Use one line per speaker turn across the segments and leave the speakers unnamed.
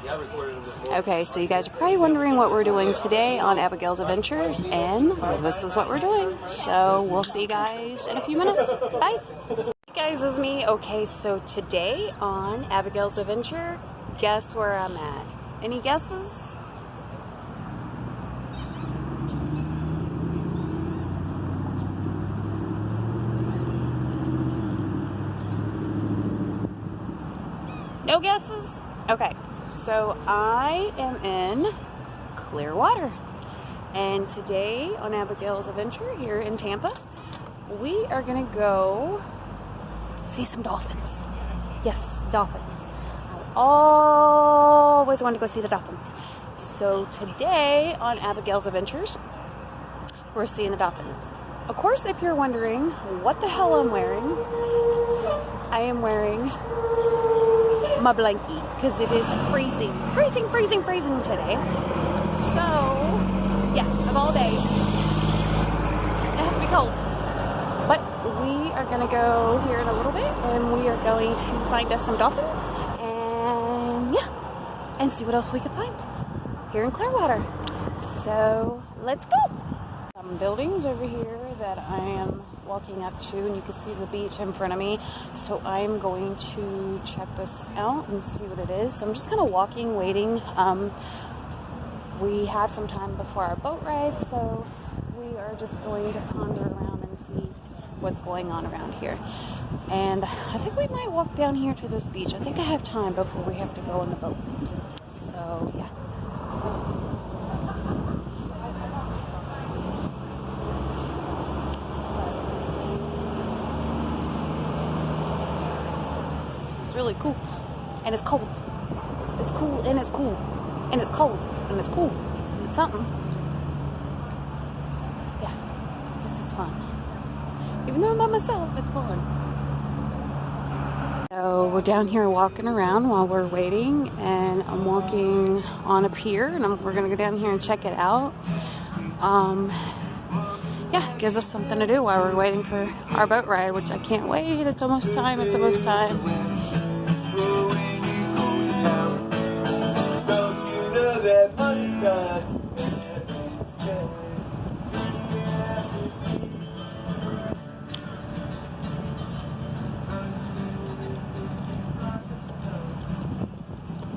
Okay, so you guys are probably wondering what we're doing today on Abigail's Adventures, and this is what we're doing. So we'll see you guys in a few minutes. Bye. Hey guys, it's me. Okay, so today on Abigail's Adventure, guess where I'm at? Any guesses? No guesses? Okay, so I am in Clearwater, and today on Abigail's Adventure here in Tampa, we are gonna go see some dolphins. Yes, dolphins. I always wanted to go see the dolphins. So today on Abigail's Adventures, we're seeing the dolphins. Of course, if you're wondering what the hell I'm wearing, I am wearing my blankie because it is freezing today. So yeah, of all days, it has to be cold. But we are gonna go here in a little bit, and we are going to find us some dolphins, and yeah, and see what else we can find here in Clearwater. So let's go. Some buildings over here that I am walking up to, and you can see the beach in front of me. So I'm going to check this out and see what it is. So I'm just kind of walking, waiting. We have some time before our boat ride, so we are just going to ponder around and see what's going on around here. And I think we might walk down here to this beach. I think I have time before we have to go on the boat. So yeah. It's really cool, and it's cold. It's cool, and it's cool, and it's cold, and it's cool, and it's something. Yeah, this is fun. Even though I'm by myself, it's fun. So we're down here walking around while we're waiting, and I'm walking on a pier, and we're gonna go down here and check it out. Yeah, it gives us something to do while we're waiting for our boat ride, which I can't wait. It's almost time. It's almost time.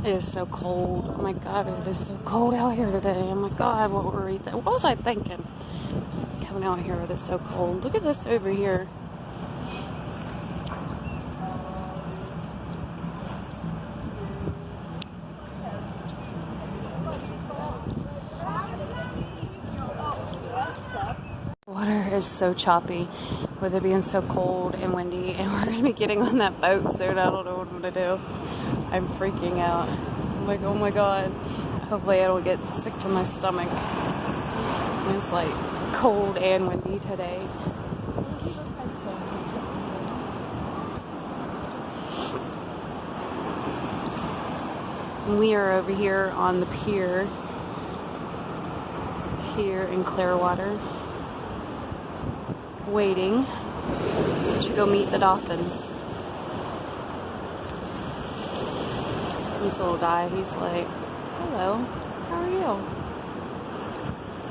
It is so cold. Oh my God, it is so cold out here today. Oh my God, what was I thinking? Coming out here with it so cold. Look at this over here. Water is so choppy with it being so cold and windy, and we're going to be getting on that boat soon. I don't know what I'm going to do. I'm freaking out. I'm like, oh my God. Hopefully I don't get sick to my stomach. It's like cold and windy today. We are over here on the pier here in Clearwater, waiting to go meet the dolphins. This little guy, he's like, hello, how are you?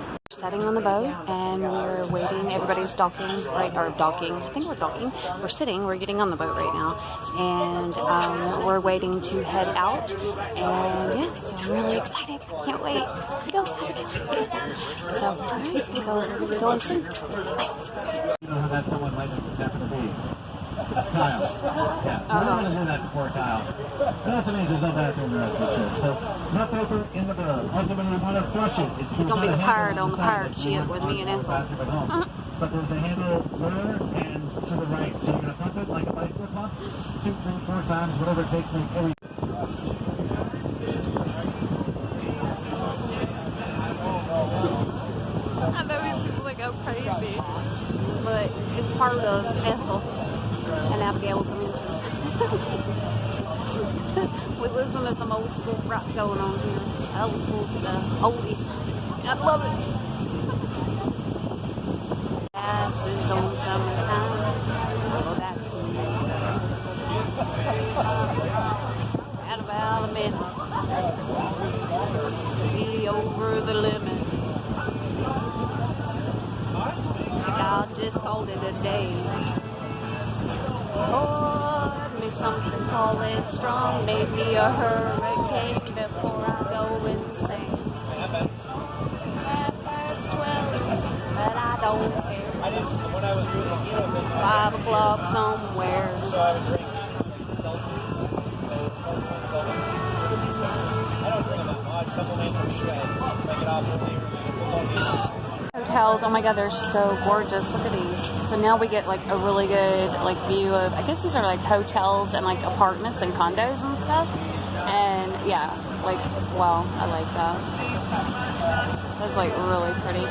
We're sitting on the boat, and we're waiting. Everybody's docking, right? Or docking. I think we're docking. We're sitting. We're getting on the boat right now, and we're waiting to head out. And yeah, so I'm really excited. I can't wait. Go. So, all right, so I'll see. You know how that someone might have to be. Kyle. Yeah. We're not going to do that before Kyle. That means there's no bathroom in the rest of the ship. So, no paper in the barrel. Also, when you want to flush it, it's going to be the pirate on the pirate ship with me and Ethel. But there's a handle there and to the right. So, you're going to pump it like a bicycle pump. 2, 3, 4 times, whatever it takes to make every. I know these people that go crazy, but it's part of Ethel and Abigail's Adventures. We listen to some old school rock going on here. Old school stuff. Oldies. I love it. Passes on summertime. Oh, that's me. Out of Alabama. Be over the limit. I just called it a day. Pour me something tall and strong. Made me a hurricane before I go insane. 12, but I don't care. 5 o'clock somewhere.
So I would drink seltzers. I don't drink that much. A couple nights a week, I get off early.
Hotels, oh my god, they're so gorgeous. Look at these. So now we get like a really good like view of, I guess these are like hotels and like apartments and condos and stuff. And yeah, like, wow, I like that. That's like really pretty.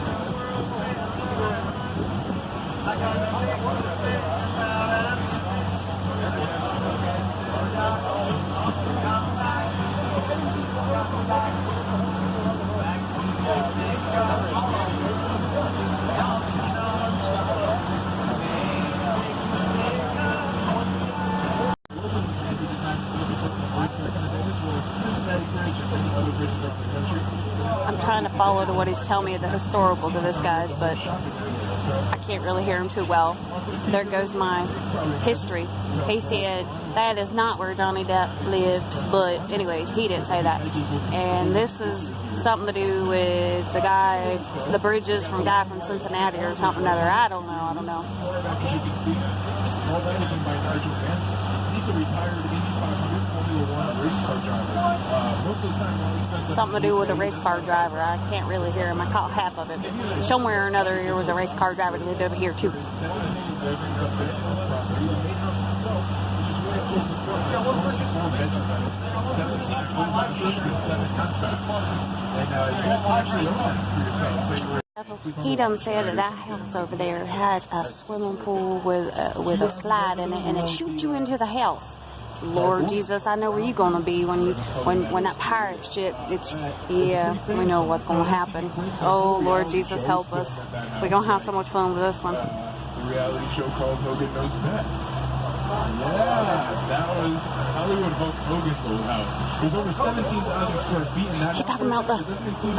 I'm trying to follow to what he's telling me of the historicals of this guy's, but I can't really hear him too well. There goes my history. He said that is not where Johnny Depp lived, but anyways, he didn't say that. And this is something to do with the guy, the bridges from guy from Cincinnati or something or other. I don't know. Something to do with a race car driver. I can't really hear him. I caught half of it. Somewhere or another, there was a race car driver that lived over here too. He done said that that house over there has a swimming pool with a slide in it, and it shoots you into the house. Lord Jesus, I know where you're gonna be when that pirate ship. Yeah, we know what's gonna happen. Oh Lord Jesus, help us. We're gonna have so much fun with this one.
The reality show called Hogan Knows Best. Yeah, that was Hollywood Hulk Hogan's old house. There's over 17,000 square feet in that.
He's talking about the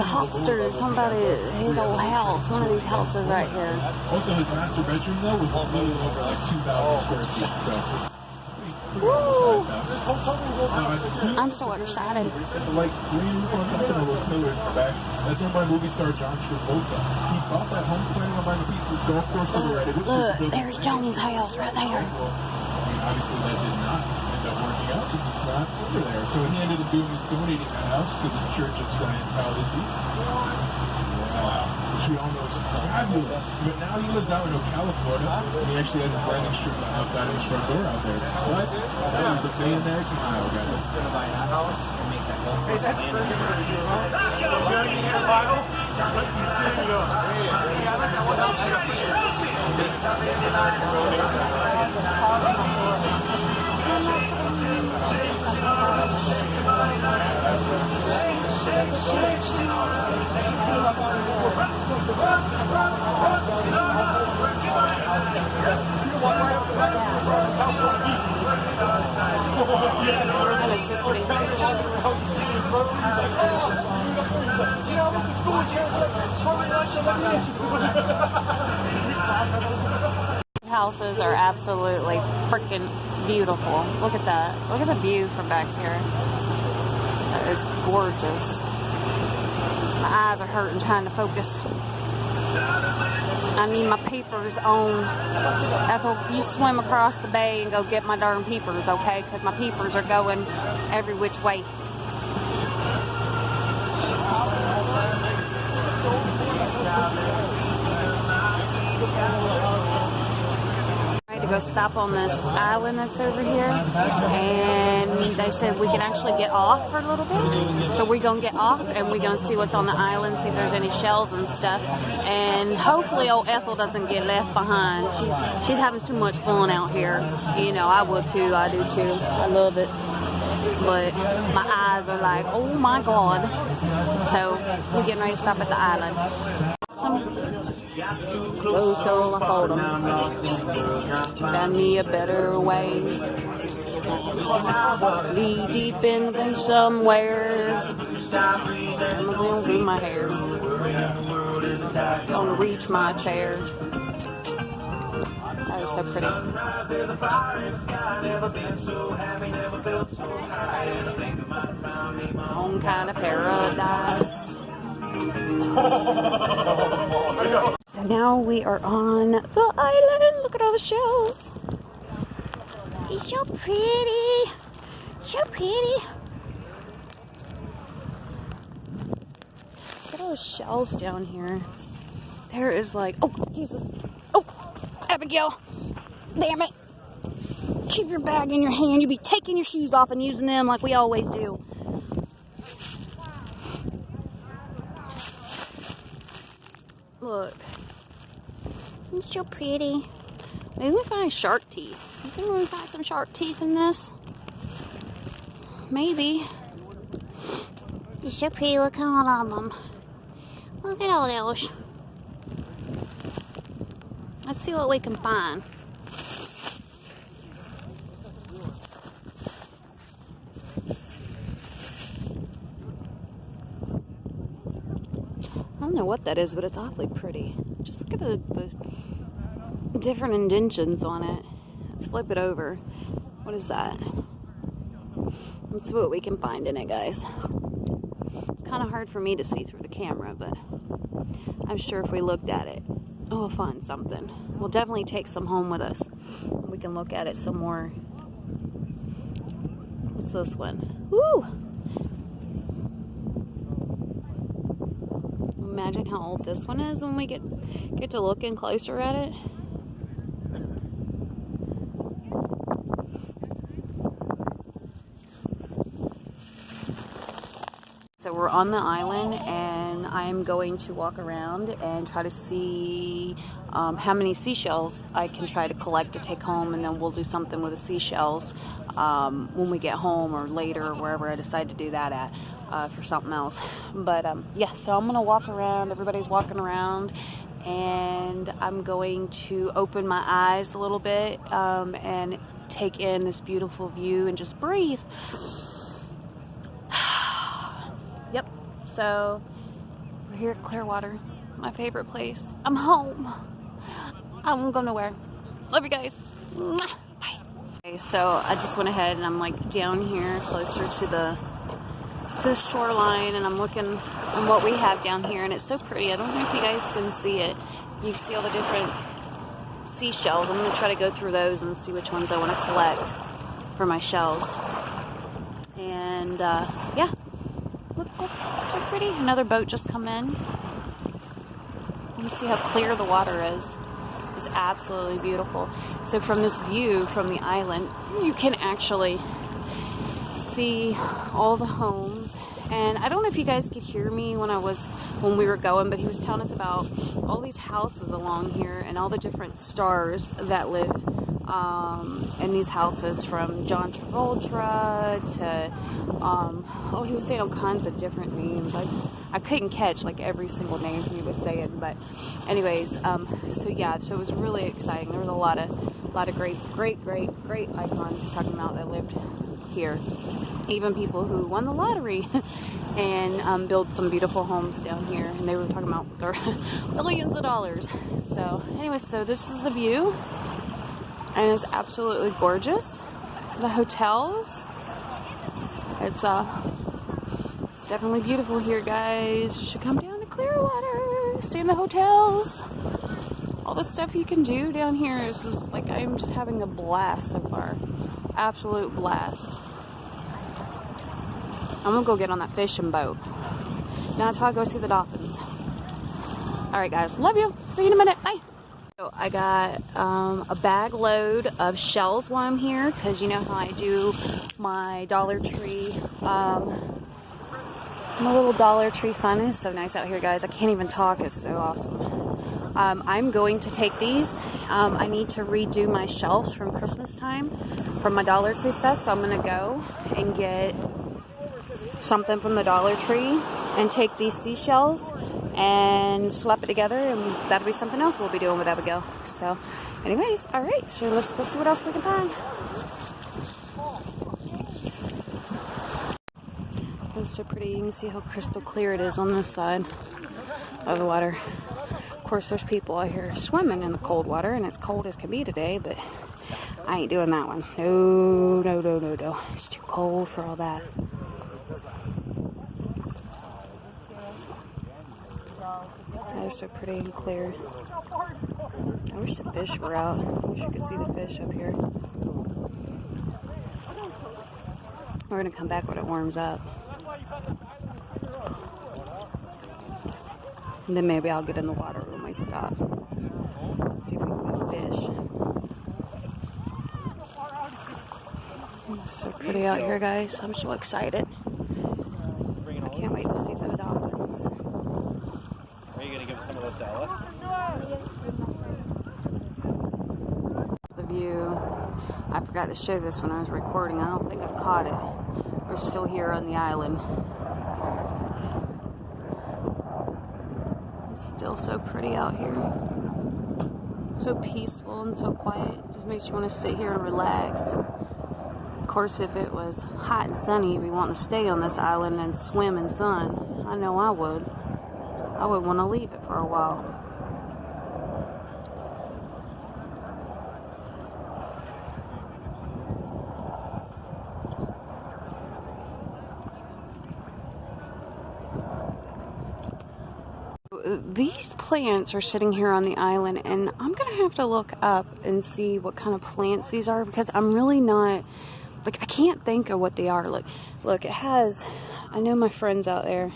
Hulkster, somebody, his old house, one of these houses right here.
Also, his master bedroom though was a little over like 2,000 square feet. So.
Woo! I'm so excited.
Like, when you look on the little pillar in the back, that's owned by movie star John Travolta. He bought that home planning on buying a piece of this golf course to the right of it.
Look, there's Jones' house right there.
Obviously, that did not end up working out because he's not over there. So he ended up donating that house to the Church of Scientology. Which we all know is fabulous. But now he lives out in Ocala, Florida, and he actually has a branding strip outside of his front door out there. But that is the day and night tomorrow, guys.
We're going to buy that house and make that golf course.
Houses are absolutely freaking beautiful. Look at that. Look at the view from back here. That is gorgeous. My eyes are hurting trying to focus. I need my peepers on. Ethel, you swim across the bay and go get my darn peepers, okay? Because my peepers are going every which way. To go stop on this island that's over here, and they said we can actually get off for a little bit, so we're gonna get off and we're gonna see what's on the island, see if there's any shells and stuff, and hopefully old Ethel doesn't get left behind. She's having too much fun out here. You know, I would too. I do too. I love it, but my eyes are like, oh my god. So we're getting ready to stop at the island. Close till I hold 'em. Find me a better way. Knee deep in the thing somewhere. I'm gonna do my hair. Gonna reach my chair. That is so pretty. Own kind of paradise. So now we are on the island. Look at all the shells. It's so pretty. So pretty. Look at all the shells down here. There is like, oh, Jesus. Oh, Abigail. Damn it. Keep your bag in your hand. You be taking your shoes off and using them like we always do. Look. It's so pretty. Maybe we find shark teeth. You think we find some shark teeth in this? Maybe. It's so pretty. Look at all of them. Look at all those. Let's see what we can find. I don't know what that is, but it's awfully pretty. Just look at the different indentions on it. Let's flip it over. What is that? Let's see what we can find in it, guys. It's kind of hard for me to see through the camera, but I'm sure if we looked at it, we'll find something. We'll definitely take some home with us. We can look at it some more. What's this one? Woo! Imagine how old this one is when we get to looking closer at it. So we're on the island, and I'm going to walk around and try to see how many seashells I can try to collect to take home, and then we'll do something with the seashells when we get home or later, or wherever I decide to do that at for something else. But yeah, so I'm gonna walk around. Everybody's walking around, and I'm going to open my eyes a little bit and take in this beautiful view and just breathe. Yep, so we're here at Clearwater, my favorite place. I'm home. I'm going nowhere. Love you guys. Bye. Okay, so I just went ahead and I'm like down here closer to the shoreline, and I'm looking at what we have down here, and it's so pretty. I don't know if you guys can see it. You can see all the different seashells. I'm going to try to go through those and see which ones I want to collect for my shells. And yeah. Look, so pretty. Another boat just come in. You can see how clear the water is. It's absolutely beautiful. So from this view from the island, you can actually see all the homes. And I don't know if you guys could hear me when we were going, but he was telling us about all these houses along here and all the different stars that live in these houses, from John Travolta to oh, he was saying all kinds of different names. I couldn't catch like every single name he was saying, but anyways, so yeah, so it was really exciting. There was a lot of great icons he's talking about that lived here, even people who won the lottery and built some beautiful homes down here, and they were talking about their millions of dollars. So anyways, so this is the view, and it's absolutely gorgeous. The hotels, it's definitely beautiful here, guys. You should come down to Clearwater, stay in the hotels. All the stuff you can do down here is just like, I'm just having a blast so far. Absolute blast. I'm gonna go get on that fishing boat. Now until I go see the dolphins. Alright guys, love you. See you in a minute. Bye. So I got a bag load of shells while I'm here, because you know how I do my Dollar Tree, my little Dollar Tree fun. Is so nice out here, guys. I can't even talk. It's so awesome. I'm going to take these. I need to redo my shelves from Christmas time from my Dollar Tree stuff, so I'm going to go and get something from the Dollar Tree and take these seashells and slap it together, and that'll be something else we'll be doing with Abigail. So anyways, all right, so let's go see what else we can find. That's so pretty. You can see how crystal clear it is on this side of the water. Of course, there's people out here swimming in the cold water, and it's cold as can be today, but I ain't doing that one. No, no, no, no, no. It's too cold for all that. That is so pretty and clear. I wish the fish were out. I wish you could see the fish up here. We're going to come back when it warms up. And then maybe I'll get in the water when we stop. See if we can find fish. It's so pretty out here, guys. I'm so excited. I can't wait to see the dolphins.
Are you going to give some of those to Ella?
The view. I forgot to show this when I was recording. I don't think I caught it. We're still here on the island. It's still so pretty out here. So peaceful and so quiet. It just makes you want to sit here and relax. Of course, if it was hot and sunny, you'd be wanting to stay on this island and swim in sun. I know I would. I would want to leave it for a while. These plants are sitting here on the island, and I'm gonna have to look up and see what kind of plants these are, because I'm really not, like, I can't think of what they are. Look, it has, I know my friends out there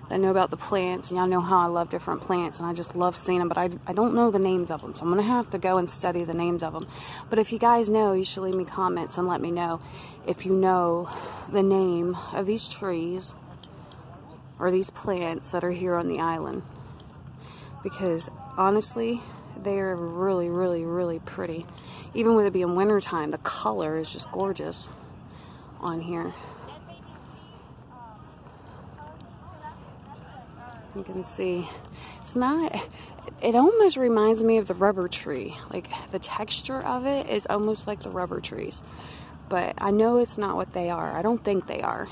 that know about the plants, and y'all know how I love different plants, and I just love seeing them, but I don't know the names of them, so I'm gonna have to go and study the names of them. But if you guys know, you should leave me comments and let me know if you know the name of these trees or these plants that are here on the island. Because honestly, they are really, really, really pretty. Even with it being wintertime, the color is just gorgeous on here. You can see, it's not, it almost reminds me of the rubber tree. Like, the texture of it is almost like the rubber trees. But I know it's not what they are. I don't think they are.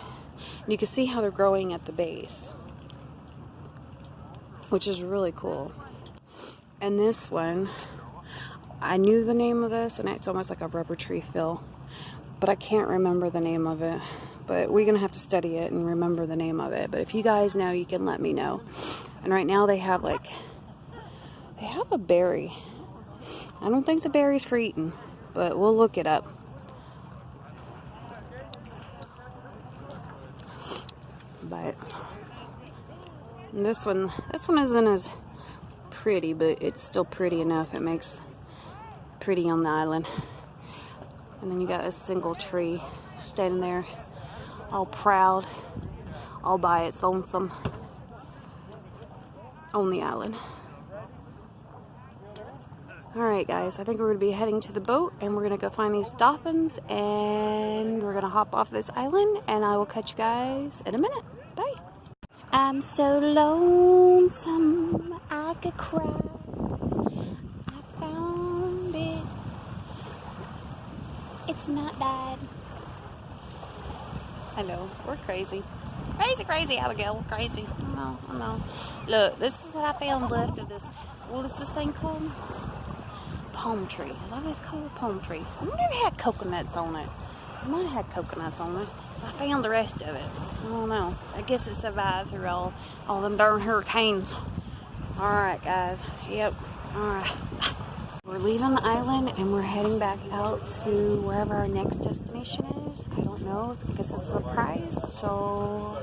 And you can see how they're growing at the base, which is really cool. And this one, I knew the name of this, and it's almost like a rubber tree feel, but I can't remember the name of it. But we're gonna have to study it and remember the name of it. But if you guys know, you can let me know. And right now they have a berry. I don't think the berry's for eating, but we'll look it up. But this one isn't as pretty, but it's still pretty enough. It makes pretty on the island. And then you got a single tree standing there, all proud, all by its lonesome on the island. Alright guys, I think we're going to be heading to the boat, and we're going to go find these dolphins, and we're going to hop off this island, and I will catch you guys in a minute. Bye! I'm so lonesome, I could cry. I found it. It's not bad. I know, we're crazy. Crazy, Abigail, we're crazy. I know. Look, this is what I found left of this. What is this thing called? Palm tree. Is that what it's called? Palm tree. I wonder if it had coconuts on it. It might have had coconuts on it. I found the rest of it. I don't know. I guess it survived through all them darn hurricanes. Alright, guys. Yep. Alright. We're leaving the island, and we're heading back out to wherever our next destination is. I don't know. I guess it's a surprise. So,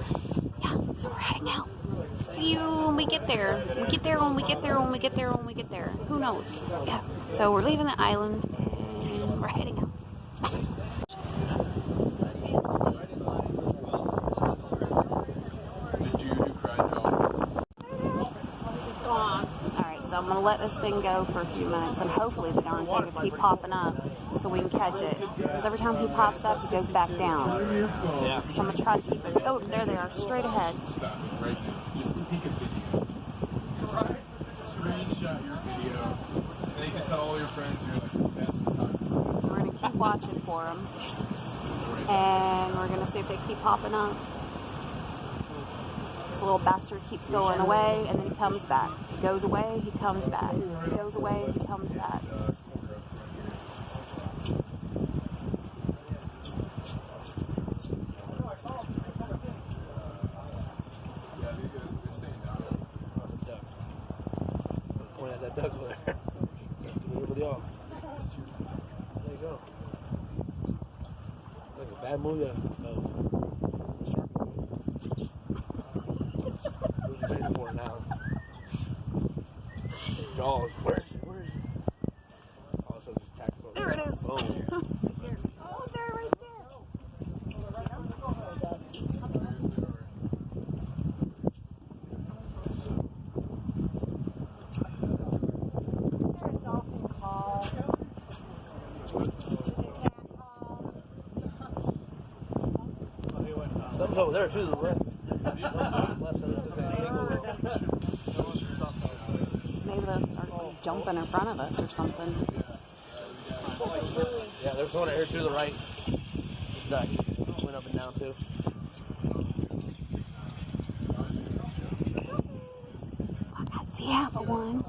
yeah. So we're heading out. See you when we get there. When we get there. Who knows? Yeah. So we're leaving the island, and we're heading out. Alright, so I'm going to let this thing go for a few minutes, and hopefully the darn thing will keep popping up so we can catch it. Because every time he pops up, he goes back down.
Yeah.
So I'm going to try to keep it. Oh, there they are, straight ahead.
Stop right now. Just take a video. Screenshot your video. And you can tell all your friends you're like the best photographer.
So we're going to keep watching for them. And we're going to see if they keep popping up. little bastard keeps going away, and then he comes back. He goes away, he comes back. He goes away, he comes back.
Point at that duck over there. Everybody off. There you go. That's a bad movie of shark movie. Who's waiting for it now? Jaws. Where is it? Where is it? Also, just tactical.
There it is.
Boom.
Oh, there, right there.
Something's over there too, the left.
Maybe they'll start jumping in front of us or something.
Yeah, there's one here to the right. Duck. Went up and down too.
I got to see half of one.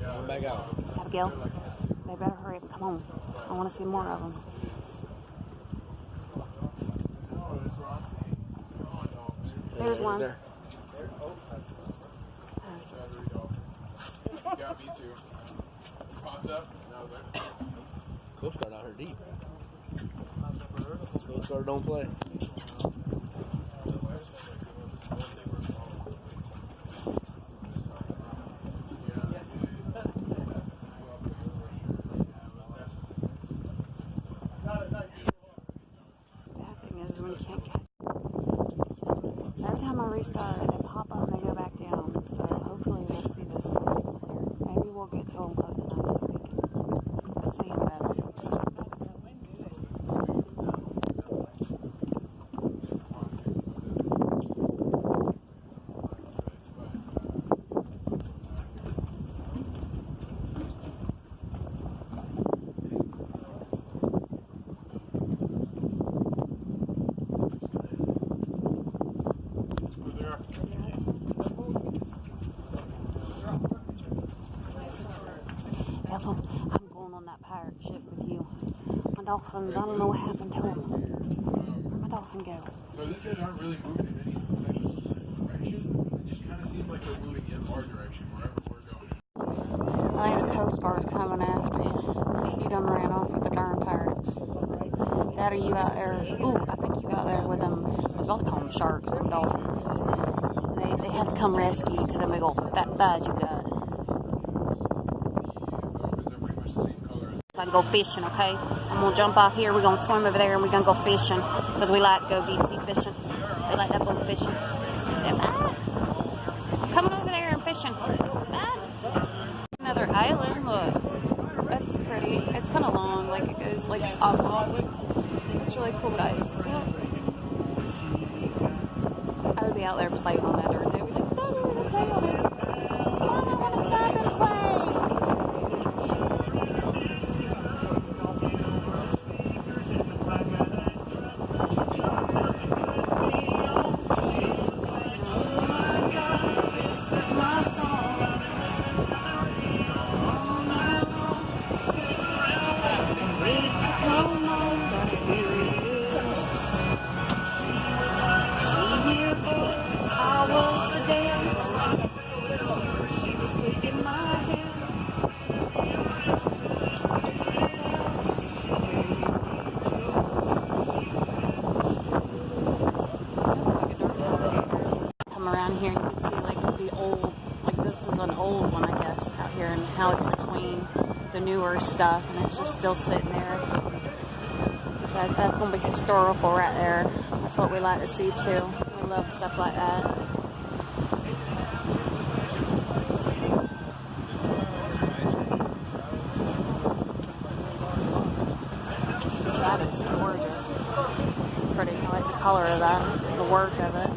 Come back out.
Abigail, they better hurry up. Come on. I want to see more of them. There's one.
There we go. You got me too. Popped up, and I was like,
Coast Guard out here deep. Coast Guard don't play.
The acting is when you can't catch. So every time I restart, they pop up and they go back down. So hopefully we'll see this and we'll see them clear. Maybe we'll get to them close enough so we can see them better. I'm going on that pirate ship with you. My dolphin, I don't know what happened to him. Where'd my dolphin go?
so these guys aren't really moving in any direction. It just kind of seems like they're moving in our direction, wherever we're going.
I think the Coast Guard's coming after you. You done ran off with the darn pirates. That are you out there? Ooh, I think you out there with them. I was about to call them sharks, them dolphins. They had to come rescue you because them big old fat thighs you got. So I can go fishing, okay? I'm gonna jump off here. We're gonna swim over there and we're gonna go fishing because we like to go deep sea fishing. We like that boat fishing. So, bye. Coming over there and fishing. Bye. Another island. Look, that's pretty. It's kind of long. Like it goes like up. It's really cool, guys. I would be out there playing on that every day. We'd like, stop over there, play on it. Come on, I want to stop and play. Around here, you can see like the old, like this is an old one, I guess, out here, and how it's between the newer stuff, and it's just still sitting there. That's going to be historical right there. That's what we like to see too. We love stuff like that. That is gorgeous. It's pretty. I like the color of that, the work of it.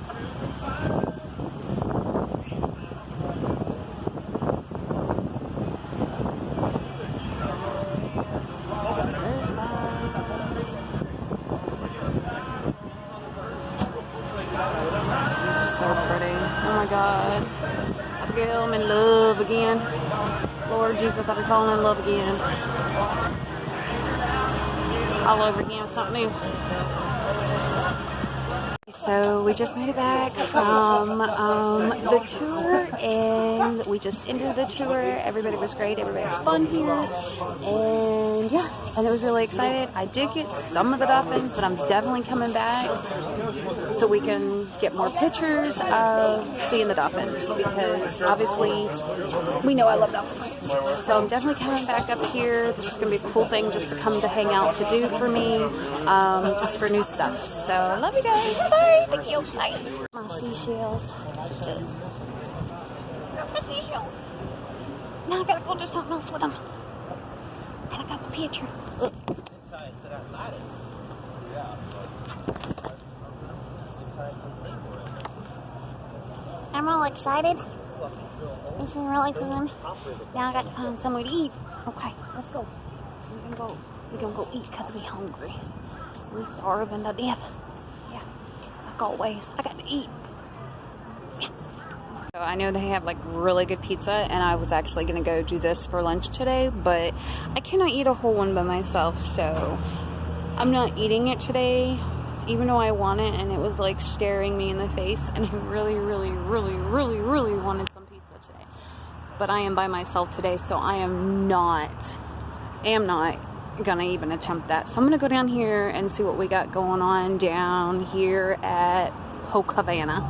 So pretty. my God. Abigail, I'm in love again. Lord Jesus, I've been falling in love again. All over again, something new. So we just made it back from the tour, and we just ended the tour. Everybody was great. Everybody was fun here, and yeah, and it was really excited. I did get some of the Dalphens, but I'm definitely coming back so we can get more pictures of seeing the Dalphens, because obviously we know I love Dalphens. So I'm definitely coming back up here. This is going to be a cool thing just to come to hang out to do for me, just for new stuff. So I love you guys. Bye. Thank you. Bye. My seashells. My seashells. Now I gotta go do something else with them. And I got the picture. Ugh. I'm all excited. This is really fun. Now I got to find somewhere to eat. Okay, let's go. We're gonna go eat because we're hungry. We're starving to death. Yeah, like always, I got to eat. So I know they have like really good pizza, and I was actually gonna go do this for lunch today, but I cannot eat a whole one by myself, so I'm not eating it today, even though I want it, and it was like staring me in the face, and I really wanted some pizza today. But I am by myself today, so I am not gonna even attempt that. So I'm gonna go down here and see what we got going on down here at Polk Havana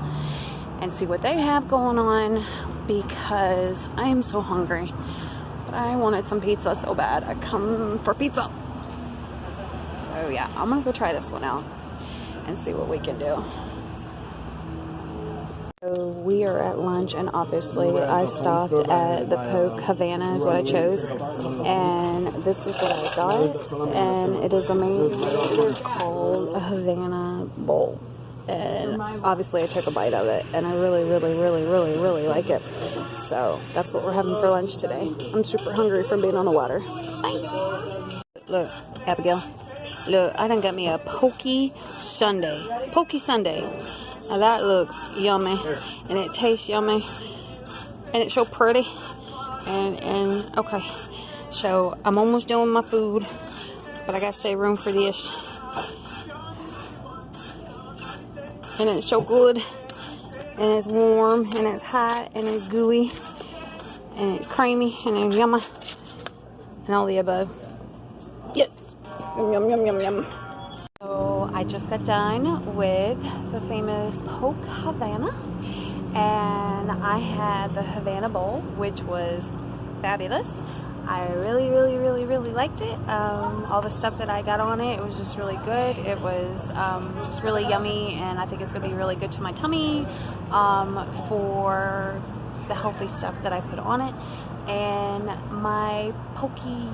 and see what they have going on, because I am so hungry. But I wanted some pizza so bad. I come for pizza. So yeah, I'm gonna go try this one out and see what we can do. So we are at lunch, and obviously I stopped at the Polk Havana is what I chose, and this is what I got, and it is amazing. It is called a Havana bowl, and obviously I took a bite of it, and I really like it. So that's what we're having for lunch today. I'm super hungry from being on the water. Bye. Look, Abigail. Look, I done got me a pokey sundae. Pokey sundae. Now that looks yummy, and it tastes yummy, and it's so pretty. And okay, so I'm almost done with my food, but I gotta save room for this. And it's so good, and it's warm, and it's hot, and it's gooey, and it's creamy, and it's yummy, and all the above. Yes, yum yum yum yum. So I just got done with the famous Polk Havana, and I had the Havana bowl, which was fabulous. I really liked it. All the stuff that I got on it, it was just really good. It was just really yummy, and I think it's gonna be really good to my tummy for the healthy stuff that I put on it. And my pokey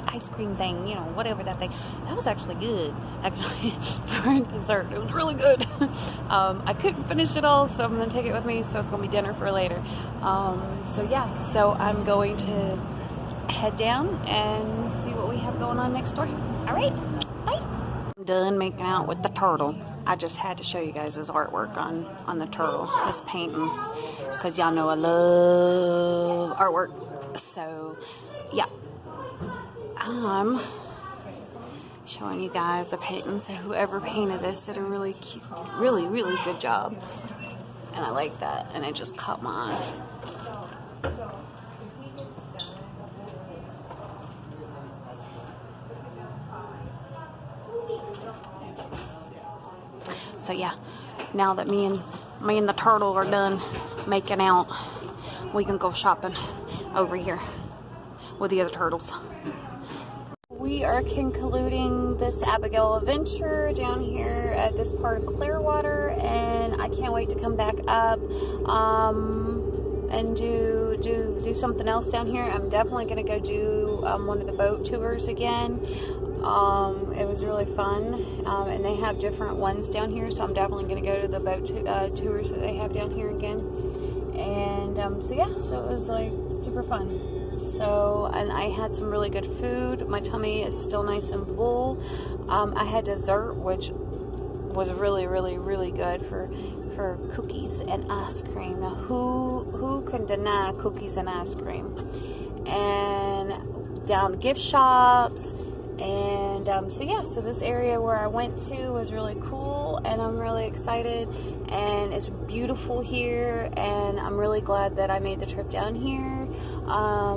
ice cream thing, you know, whatever that thing, that was actually good, actually, for dessert. It was really good. I couldn't finish it all, so I'm going to take it with me, so it's going to be dinner for later. So yeah, so I'm going to head down and see what we have going on next door. All right, bye. I'm done making out with the turtle. I just had to show you guys his artwork on the turtle, his painting, because y'all know I love artwork. So yeah, I'm showing you guys the painting. So whoever painted this did a really cute, really good job, and I like that, and it just caught my eye. So yeah, now that me and the turtle are done making out, we can go shopping over here with the other turtles. We are concluding this Abigail adventure down here at this part of Clearwater, and I can't wait to come back up and do something else down here. I'm definitely going to go do one of the boat tours again. It was really fun, and they have different ones down here, so I'm definitely going to go to the boat tours that they have down here again. And so yeah, so it was like super fun. So, and I had some really good food. My tummy is still nice and full. I had dessert, which was really good for for cookies and ice cream. Now, who can deny cookies and ice cream? And down the gift shops. And so this area where I went to was really cool, and I'm really excited, and it's beautiful here, and I'm really glad that I made the trip down here,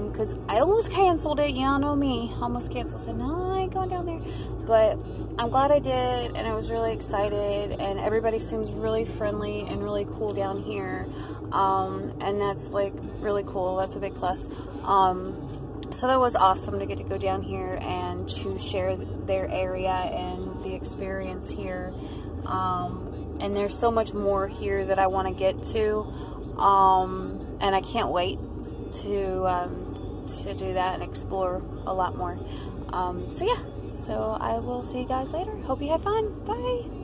because I almost canceled it. Y'all know me, almost canceled. Said, no, I ain't going down there, but I'm glad I did, and I was really excited, and everybody seems really friendly and really cool down here, and that's like really cool. That's a big plus. So that was awesome to get to go down here and to share their area and the experience here. And there's so much more here that I want to get to. And I can't wait to do that and explore a lot more. So I will see you guys later. Hope you have fun. Bye.